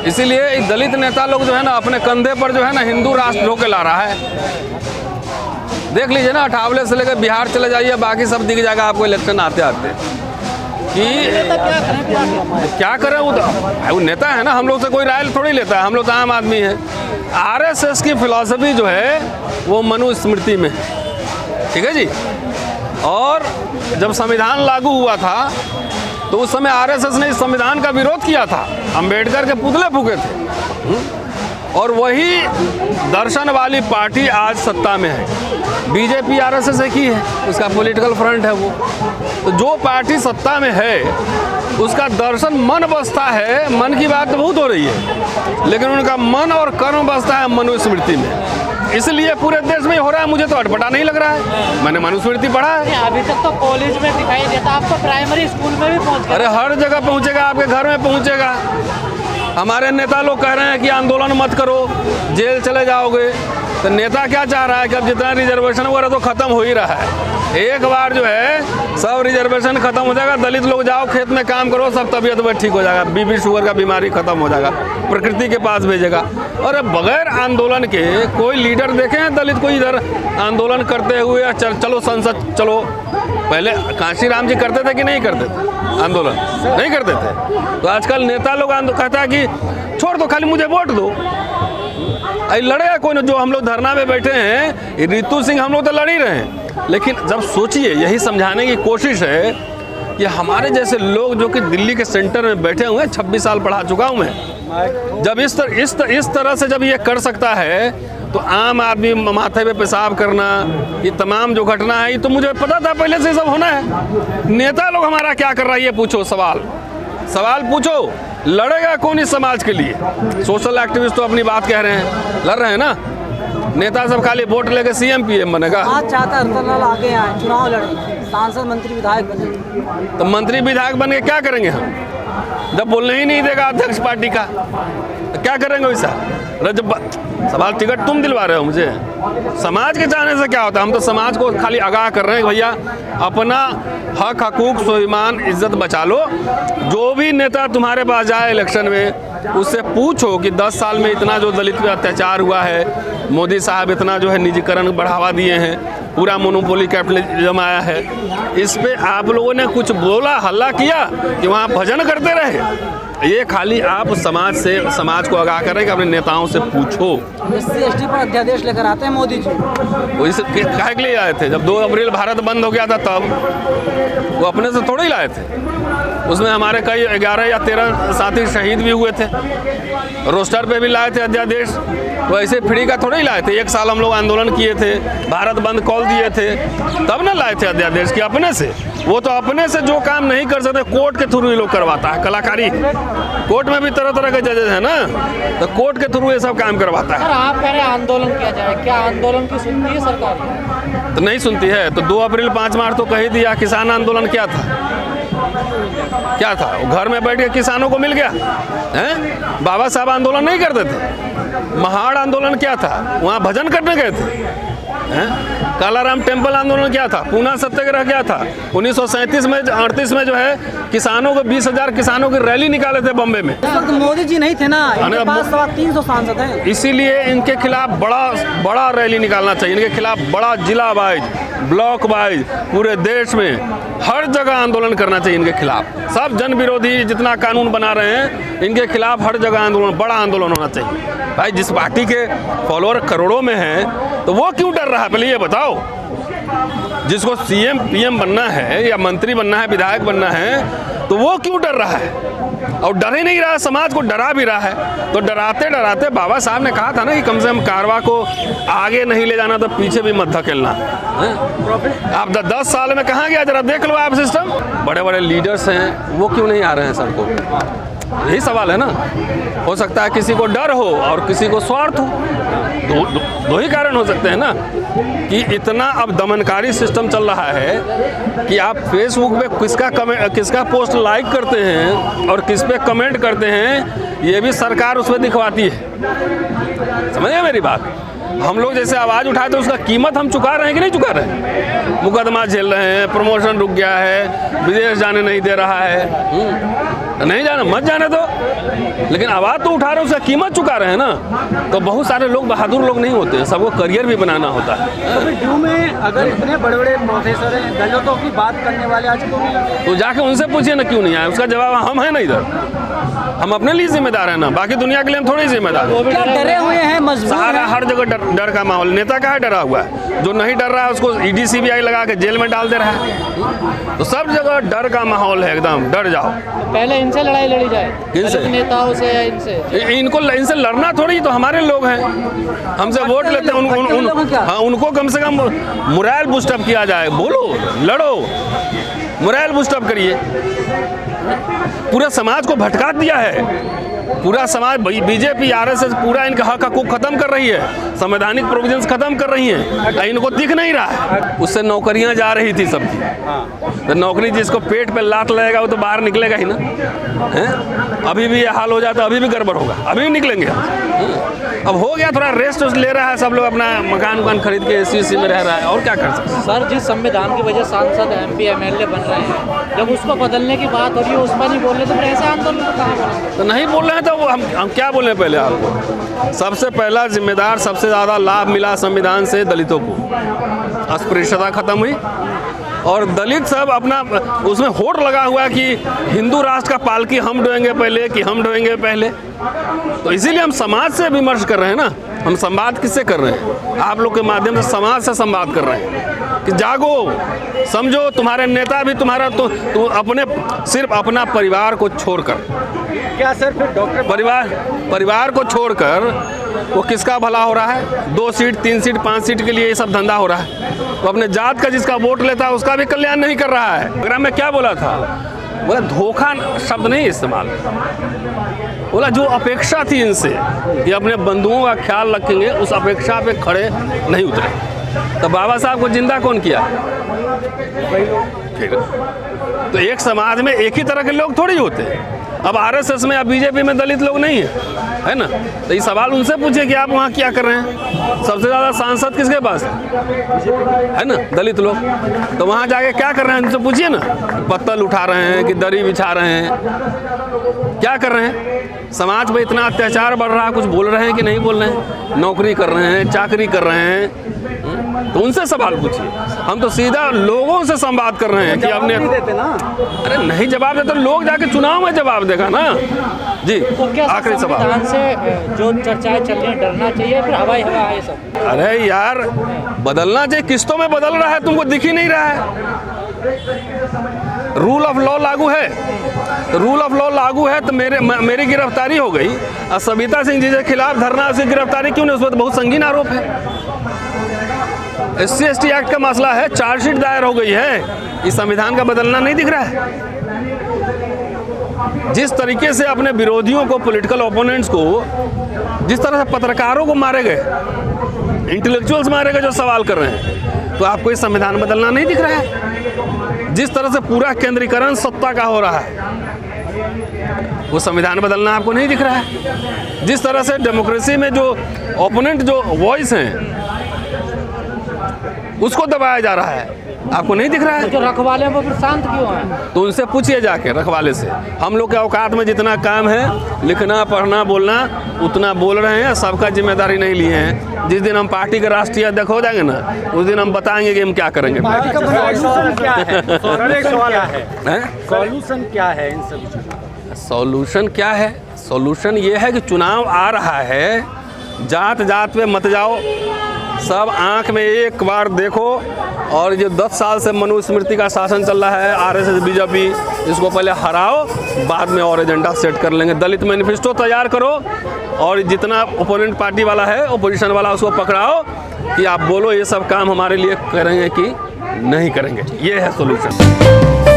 इसीलिए दलित नेता लोग जो है ना अपने कंधे पर जो है ना हिंदू राष्ट्र ढो के ला रहा है। देख लीजिए ना, अठावले से लेकर बिहार चले जाइए, बाकी सब दिख जाएगा आपको इलेक्शन आते आते कि क्या करें। वो नेता है ना, हम लोग से कोई राय थोड़ी लेता है, हम लोग तो आम आदमी है। आरएसएस की फिलॉसफी जो है वो मनुस्मृति में है, ठीक है जी। और जब संविधान लागू हुआ था तो उस समय आरएसएस ने इस संविधान का विरोध किया था, अंबेडकर के पुतले फूके थे। और वही दर्शन वाली पार्टी आज सत्ता में है। बीजेपी आरएसएस एक ही है, उसका पॉलिटिकल फ्रंट है वो। तो जो पार्टी सत्ता में है उसका दर्शन मन बसता है, मन की बात तो बहुत हो रही है, लेकिन उनका मन और कर्म बसता है मनुस्मृति में। इसलिए पूरे देश में हो रहा है, मुझे तो अटपटा नहीं लग रहा है। मैंने मनुस्मृति पढ़ा है। अभी तक तो कॉलेज में दिखाई देता, आप तो प्राइमरी स्कूल में भी पहुंच गए। अरे हर जगह पहुंचेगा, आपके घर में पहुंचेगा। हमारे नेता लोग कह रहे हैं कि आंदोलन मत करो, जेल चले जाओगे। तो नेता क्या चाह रहा है कि अब जितना रिजर्वेशन वगैरह तो खत्म हो ही रहा है, एक बार जो है सब रिजर्वेशन खत्म हो जाएगा, दलित लोग जाओ खेत में काम करो, सब तबीयत में ठीक हो जाएगा, बीपी शुगर का बीमारी खत्म हो जाएगा, प्रकृति के पास भेजेगा। और बगैर आंदोलन के कोई लीडर देखे हैं दलित को इधर आंदोलन करते हुए? चलो संसद चलो। पहले कांशीराम जी करते थे कि नहीं करते थे आंदोलन? नहीं करते थे। तो आजकल नेता लोग कहता है कि छोड़ दो, खाली मुझे वोट दो। लड़ेगा कोई ना? जो हम लोग धरना में बैठे हैं, रितु सिंह, हम लोग तो लड़ ही रहे हैं। लेकिन जब सोचिए, यही समझाने की कोशिश है कि हमारे जैसे लोग जो कि दिल्ली के सेंटर में बैठे हुए हैं, 26 साल पढ़ा चुका हूँ मैं, जब इस तरह से जब ये कर सकता है तो आम आदमी माथे पे पेशाब करना, ये तमाम जो घटना है, ये तो मुझे पता था पहले से सब होना है। नेता लोग हमारा क्या कर रहा है ये पूछो, सवाल पूछो। लड़ेगा कौन इस समाज के लिए? सोशल एक्टिविस्ट तो अपनी बात कह रहे हैं, लड़ रहे हैं ना। नेता सब खाली वोट लेके सीएम पीएम बनेगा। आज चाहता है रतनलाल आगे आए, चुनाव लड़े, सांसद मंत्री विधायक बने। तो मंत्री विधायक बन के क्या करेंगे हम, जब बोलने ही नहीं देगा अध्यक्ष पार्टी का? तो क्या करेंगे वैसा? सवाल टिकट तुम दिलवा रहे हो मुझे, समाज के चाहने से क्या होता है? हम तो समाज को खाली आगाह कर रहे हैं कि भैया अपना हक हकूक स्वाभिमान इज्जत बचा लो। जो भी नेता तुम्हारे पास जाए इलेक्शन में, उससे पूछो कि 10 साल में इतना जो दलित पे अत्याचार हुआ है, मोदी साहब इतना जो है निजीकरण बढ़ावा दिए हैं, पूरा मोनोपोली कैपिटलिज्म आया है, इस पे आप लोगों ने कुछ बोला, हल्ला किया कि वहाँ भजन करते रहे? ये खाली आप समाज को आगाह करें कि अपने नेताओं से पूछो। SC/ST पर अध्यादेश लेकर आते हैं मोदी जी, वही से काहे के लिए आए थे? जब 2 अप्रैल भारत बंद हो गया था तब वो अपने से थोड़े ही लाए थे। उसमें हमारे कई 11 या 13 साथी शहीद भी हुए थे, रोस्टर पे भी लाए थे अध्यादेश। तो ऐसे फ्री का थोड़े ही लाए थे। 1 साल हम लोग आंदोलन किए थे, भारत बंद कॉल दिए थे, तब ना लाए थे अध्यादेश कि अपने से। वो तो अपने से जो काम नहीं कर सकते कोर्ट के थ्रू ये लोग करवाता है। कलाकारी कोर्ट में भी तरह तरह के जजेस हैं ना, तो कोर्ट के थ्रू ये सब काम करवाता है। सर आप कह रहे हैं आंदोलन किया जाए, क्या आंदोलन की सुनती है सरकार? तो नहीं सुनती है। तो 2 अप्रैल 5 मार्च तो कह ही दिया। किसान आंदोलन क्या था? क्या था? घर में बैठ के किसानों को मिल गया हैं? बाबा साहब आंदोलन नहीं करते थे। महाड़ आंदोलन क्या था? वहाँ भजन करने गए थे। कालाराम टेम्पल आंदोलन क्या था? पूना सत्याग्रह क्या था? 1937 में 38 में जो है किसानों को 20,000 किसानों की रैली निकाले थे बॉम्बे में। उस वक्त मोदी जी नहीं थे ना, इनके पास 300 सांसद हैं। इसीलिए इनके खिलाफ बड़ा रैली निकालना चाहिए। इनके खिलाफ बड़ा जिला वाइज, ब्लॉक वाइज, पूरे देश में हर जगह आंदोलन करना चाहिए इनके खिलाफ। सब जन विरोधी जितना कानून बना रहे हैं, इनके खिलाफ हर जगह आंदोलन, बड़ा आंदोलन होना चाहिए। भाई जिस पार्टी के फॉलोअर करोड़ों में हैं, तो वो क्यों डर रहा है? पहले ये बताओ। जिसको सीएम पीएम बनना है या मंत्री बनना है, विधायक बनना है, तो वो क्यों डर रहा है? और डर ही नहीं रहा, समाज को डरा भी रहा है। तो डराते डराते बाबा साहब ने कहा था ना कि कम से कम कारवा को आगे नहीं ले जाना तो पीछे भी मत धकेलना। आप 10 साल में कहाँ गया? जरा देख लो आप सिस्टम। बड़े बड़े लीडर्स हैं, वो क्यों नहीं आ रहे हैं सबको? यही सवाल है ना। हो सकता है किसी को डर हो और किसी को स्वार्थ हो। दो ही कारण हो सकते हैं ना, कि इतना अब दमनकारी सिस्टम चल रहा है कि आप फेसबुक पे किसका पोस्ट लाइक करते हैं और किस पे कमेंट करते हैं, ये भी सरकार उसमें दिखवाती है। समझे मेरी बात? हम लोग जैसे आवाज़ उठाए तो उसका कीमत हम चुका रहे हैं कि नहीं चुका रहे हैं? मुकदमा झेल रहे हैं, प्रमोशन रुक गया है, विदेश जाने नहीं दे रहा है। नहीं जाना मत जाने दो, लेकिन आवाज़ तो उठा रहे हैं, उसका कीमत चुका रहे हैं ना। तो बहुत सारे लोग बहादुर लोग नहीं होते हैं, सबको करियर भी बनाना होता है। अभी ड्यू में अगर इतने बड़े बड़े प्रोफेसर हैं, दलितों की बात करने वाले आज क्यों नहीं? तो जाके उनसे पूछिए ना क्यों नहीं आए, उसका जवाब हम हैं ना इधर। हम अपने लिए जिम्मेदार हैं ना, बाकी दुनिया के लिए हम थोड़ी जिम्मेदार हैं। क्या डरे हुए हैं, मजबूर सारा हैं? हर जगह डर का माहौल। नेता का है डरा हुआ है, जो नहीं डर रहा है उसको ईडी सीबीआई लगा के जेल में डाल दे रहा है। तो सब जगह डर का माहौल है, एकदम डर जाओ। पहले इनसे लड़ाई लड़ी जाए, किनसे? दलित नेताओं से या इनसे? इनसे लड़ना थोड़ी, तो हमारे लोग हैं, हमसे वोट लेते हैं। हाँ, उनको कम से कम मोरल बूस्टअप किया जाए। बोलो, लड़ो, मोरल बूस्टअप करिए। पूरे समाज को भटका दिया है, पूरा समाज बीजेपी आरएसएस पूरा इनका हक को खत्म कर रही है, संवैधानिक प्रोविजंस खत्म कर रही हैं। इनको दिख नहीं रहा है। उससे नौकरियां जा रही थी सबकी, तो नौकरी जिसको पेट पे लात लगेगा वो तो बाहर निकलेगा ही ना। हैं? अभी भी ये हाल हो जाता, अभी भी गड़बड़ होगा, अभी भी निकलेंगे। अब हो गया, थोड़ा रेस्ट ले रहा है सब लोग, अपना मकान खरीद के एसी में रह रहा है, और क्या कर सकते हैं। सर, जिस संविधान की वजह सांसद MP MLA बन रहे हैं, जब उसको बदलने की बात हो रही है उस पर नहीं बोल रहे, तो फिर ऐसे आंदोलन को कहाँ बोलेंगे? तो नहीं बोल रहे हैं तो हम क्या बोलें पहले आपको? सबसे पहला जिम्मेदार, सबसे ज़्यादा लाभ मिला संविधान से दलितों को। अस्पृश्यता खत्म हुई और दलित सब अपना उसमें होड़ लगा हुआ है कि हिंदू राष्ट्र का पालकी हम ढोएंगे पहले कि हम ढोएंगे पहले। तो इसीलिए हम समाज से विमर्श कर रहे हैं ना। हम संवाद किससे कर रहे हैं? आप लोग के माध्यम से समाज से संवाद कर रहे हैं कि जागो, समझो, तुम्हारे नेता भी तुम्हारा तो अपने सिर्फ अपना परिवार को छोड़कर, क्या सर फिर डॉक्टर परिवार को छोड़कर वो किसका भला हो रहा है? 2 सीट 3 सीट 5 सीट के लिए ये सब धंधा हो रहा है। वो अपने जात का जिसका वोट लेता है उसका भी कल्याण नहीं कर रहा है। प्रोग्राम में क्या बोला था? बोला धोखा शब्द नहीं इस्तेमाल, बोला जो अपेक्षा थी इनसे कि अपने बंधुओं का ख्याल रखेंगे, उस अपेक्षा पे खड़े नहीं उतरे। तो बाबा साहब को जिंदा कौन किया? फिर तो एक समाज में एक ही तरह के लोग थोड़ी होते हैं। अब आरएसएस में या बीजेपी में दलित लोग नहीं है ना? तो ये सवाल उनसे पूछिए कि आप वहाँ क्या कर रहे हैं। सबसे ज़्यादा सांसद किसके पास है ना? दलित लोग। तो वहाँ जाके क्या कर रहे हैं उनसे पूछिए ना। पत्तल उठा रहे हैं कि दरी बिछा रहे हैं, क्या कर रहे हैं? समाज में इतना अत्याचार बढ़ रहा है, कुछ बोल रहे हैं कि नहीं बोल रहे हैं? नौकरी कर रहे हैं, चाकरी कर रहे हैं, तो उनसे सवाल पूछिए। हम तो सीधा लोगों से संवाद कर रहे हैं कि हमने देते ना। अरे नहीं जवाब देते, लोग जाके चुनाव में जवाब देगा ना जी। तो क्या आखिरी सवाल, संविधान से जो चर्चाएं चल रही हैं, डरना चाहिए फिर हवाई हवा है सब? अरे यार बदलना चाहिए, किस्तों में बदल रहा है, तुमको दिख ही नहीं रहा है। रूल ऑफ लॉ लागू है, रूल ऑफ लॉ लागू है तो मेरी गिरफ्तारी हो गई। और सविता सिंह जी के खिलाफ धरना, उसकी गिरफ्तारी क्यों नहीं? उस पर तो बहुत संगीन आरोप है। SC/ST एक्ट का मसला है, चार्जशीट दायर हो गई है। इस संविधान का बदलना नहीं दिख रहा है। जिस तरीके से अपने विरोधियों को, पॉलिटिकल ओपोनेंट्स को, जिस तरह से पत्रकारों को मारे गए, इंटेलेक्चुअल्स मारे गए जो सवाल कर रहे हैं, तो आपको इस संविधान बदलना नहीं दिख रहा है। जिस तरह से पूरा केंद्रीकरण सत्ता का हो रहा है, वो संविधान बदलना आपको नहीं दिख रहा है। जिस तरह से डेमोक्रेसी में जो ओपोनेंट जो वॉइस हैं उसको दबाया जा रहा है, आपको नहीं दिख रहा है। जो रखवाले हैं वो फिर शांत क्यों हैं? तो उनसे पूछिए जाके, रखवाले से। हम लोग के औकात में जितना काम है, लिखना पढ़ना बोलना, उतना बोल रहे हैं, सबका जिम्मेदारी नहीं लिए हैं। जिस दिन हम पार्टी के राष्ट्रीय अध्यक्ष हो जाएंगे ना, उस दिन हम बताएंगे कि हम क्या करेंगे। पार्टी का सॉल्यूशन क्या है? सॉल्यूशन क्या है इन सब चीज़ों का? सॉल्यूशन क्या है? सॉल्यूशन ये है कि चुनाव आ रहा है, जात जात पे मत जाओ, सब आंख में एक बार देखो। और जो 10 साल से मनुस्मृति का शासन चल रहा है, आरएसएस बीजेपी, इसको पहले हराओ, बाद में और एजेंडा सेट कर लेंगे। दलित मैनिफेस्टो तैयार करो और जितना ओपोनेंट पार्टी वाला है, ओपोजिशन वाला, उसको पकड़ाओ कि आप बोलो ये सब काम हमारे लिए करेंगे कि नहीं करेंगे। ये है सॉल्यूशन।